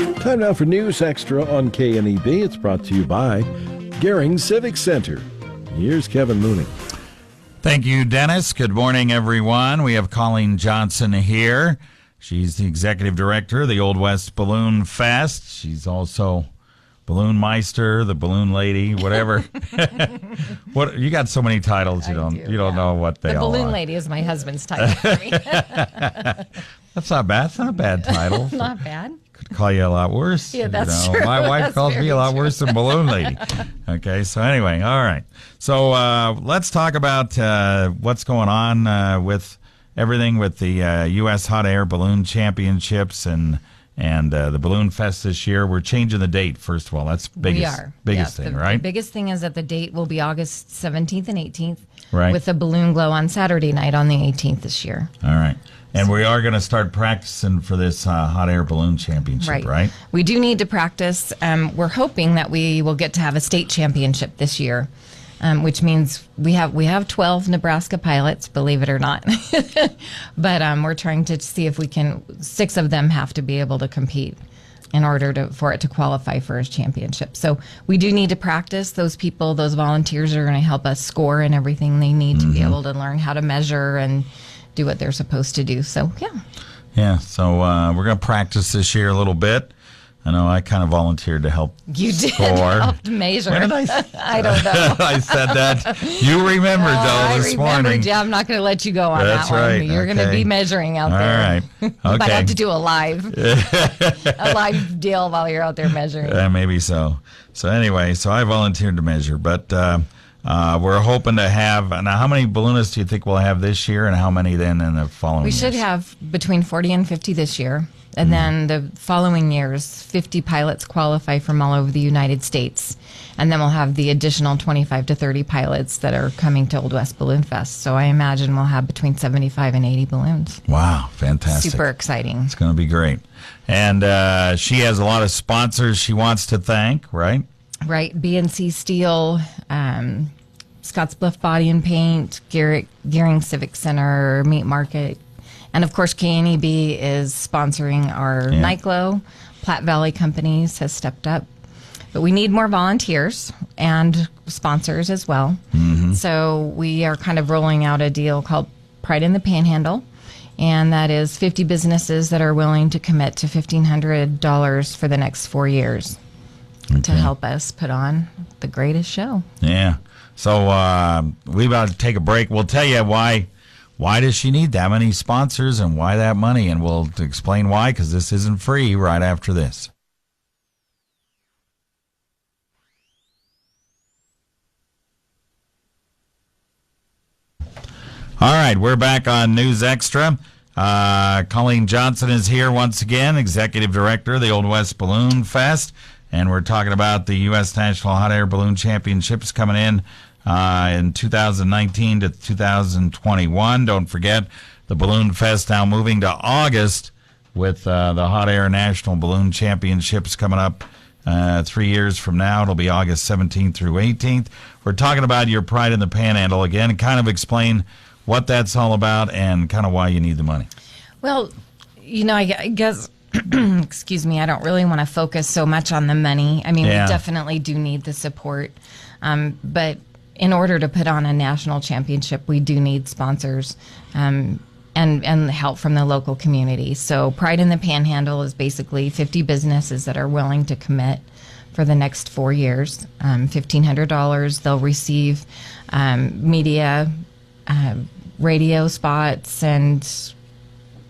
Time now for News Extra on KNEB. It's brought to you by Gehring Civic Center. Here's Kevin Mooney. Thank you, Dennis. Good morning, everyone. We have Colleen Johnson here. She's the executive director of the Old West Balloon Fest. She's also Balloon Meister, the Balloon Lady, whatever. What you got so many titles you don't know what they all are. The Balloon Lady is my husband's title. That's not bad. It's not a bad title. Not bad. Could call you a lot worse. Yeah, that's true. My wife That's calls me a lot very worse than Balloon Lady. Okay, so anyway, all right. So let's talk about what's going on with everything with the U.S. Hot Air Balloon Championships and the Balloon Fest this year. We're changing the date, first of all. That's biggest thing, right? The biggest thing is that the date will be August 17th and 18th, right, with the Balloon Glow on Saturday night on the 18th this year. All right. And we are going to start practicing for this Hot Air Balloon Championship, right? We do need to practice. We're hoping that we will get to have a state championship this year, which means we have 12 Nebraska pilots, believe it or not. But we're trying to see if we can. 6 of them have to be able to compete in order for it to qualify for a championship. So we do need to practice. Those people, those volunteers are going to help us score and everything they need to be able to learn how to measure and do what they're supposed to do. So, yeah. Yeah, so we're going to practice this year a little bit. I know I kind of volunteered to help You did score. help measure. When did I don't know. I said that. You remembered, though, this morning. Yeah, I'm not going to let you go on That's that one. right. You're going to be measuring out there. All right. Okay. Might have to do a live deal while you're out there measuring. Maybe so. So anyway, I volunteered to measure, but we're hoping to have. Now, how many balloonists do you think we'll have this year, and how many then in the following years? We should have between 40 and 50 this year. And then the following years, 50 pilots qualify from all over the United States. And then we'll have the additional 25 to 30 pilots that are coming to Old West Balloon Fest. So I imagine we'll have between 75 and 80 balloons. Wow, fantastic. Super exciting. It's going to be great. And she has a lot of sponsors she wants to thank, right? Right. BNC Steel, Scottsbluff Body and Paint, Gehring Civic Center, Meat Market. And, of course, KNEB is sponsoring our Night Glow. Platte Valley Companies has stepped up. But we need more volunteers and sponsors as well. Mm-hmm. So we are kind of rolling out a deal called Pride in the Panhandle. And that is 50 businesses that are willing to commit to $1,500 for the next 4 years to help us put on the greatest show. Yeah. So we about to take a break. We'll tell you why does she need that many sponsors and why that money, and we'll explain why, because this isn't free, right after this. All right, we're back on News Extra. Colleen Johnson is here once again, Executive Director of the Old West Balloon Fest, and we're talking about the U.S. National Hot Air Balloon Championships coming in 2019 to 2021. Don't forget, the Balloon Fest now moving to August with the Hot Air National Balloon Championships coming up 3 years from now. It'll be August 17th through 18th. We're talking about your Pride in the Panhandle again, and kind of explain what that's all about and kind of why you need the money. Well, I guess, excuse me, I don't really want to focus so much on the money. I mean, we definitely do need the support. But in order to put on a national championship, we do need sponsors and help from the local community. So Pride in the Panhandle is basically 50 businesses that are willing to commit for the next 4 years, $1,500. They'll receive media, radio spots, and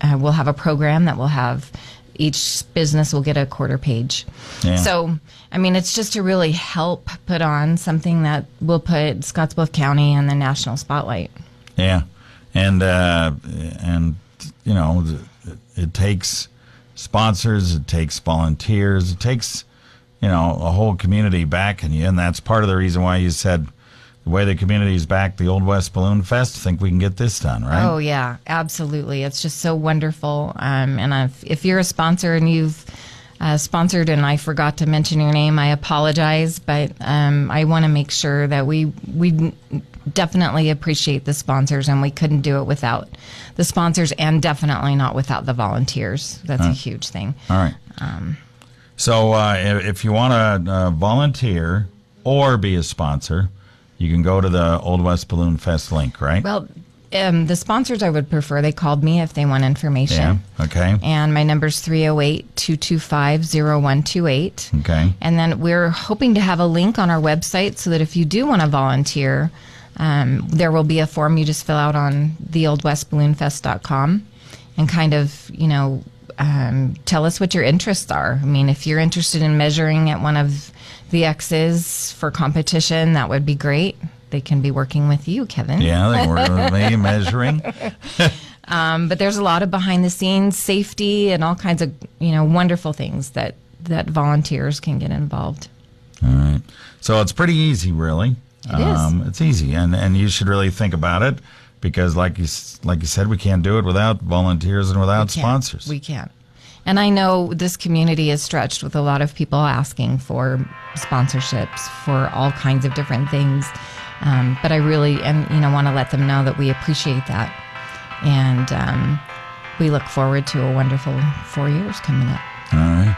we'll have a program that will have each business will get a quarter page. Yeah. So, I mean, it's just to really help put on something that will put Scottsbluff County in the national spotlight. Yeah. And it takes sponsors, it takes volunteers, it takes, a whole community backing you. And that's part of the reason why you said the way the community's back the Old West Balloon Fest, I think we can get this done, right? Oh, yeah, absolutely. It's just so wonderful. And if you're a sponsor and you've sponsored and I forgot to mention your name, I apologize. But I want to make sure that we definitely appreciate the sponsors, and we couldn't do it without the sponsors, and definitely not without the volunteers. That's a huge thing. All right. So if you want to volunteer or be a sponsor, you can go to the Old West Balloon Fest link, right? Well, the sponsors I would prefer, they called me if they want information. Yeah, okay. And my number's 308-225-0128. Okay. And then we're hoping to have a link on our website so that if you do want to volunteer, there will be a form you just fill out on theoldwestballoonfest.com and kind of, tell us what your interests are. I mean, if you're interested in measuring at one of the X's for competition, that would be great. They can be working with you, Kevin. Yeah, they work with me measuring. But there's a lot of behind the scenes safety and all kinds of, wonderful things that volunteers can get involved. All right. So it's pretty easy, really. It is. It's easy, and you should really think about it because, like you said, we can't do it without volunteers and without sponsors. We can't. And I know this community is stretched with a lot of people asking for sponsorships for all kinds of different things. But I really want to let them know that we appreciate that. And we look forward to a wonderful 4 years coming up. All right.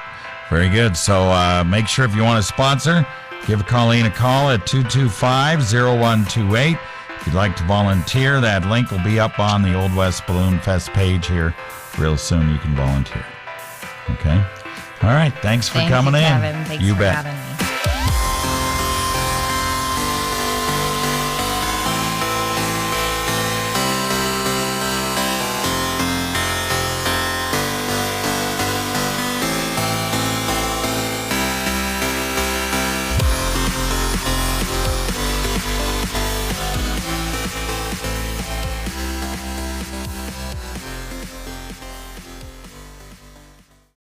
Very good. So make sure if you want to sponsor, give Colleen a call at 225-0128. If you'd like to volunteer, that link will be up on the Old West Balloon Fest page here real soon. You can volunteer. Okay? All right. Thanks for coming in. Thank you, Kevin. Thanks for bet. having me.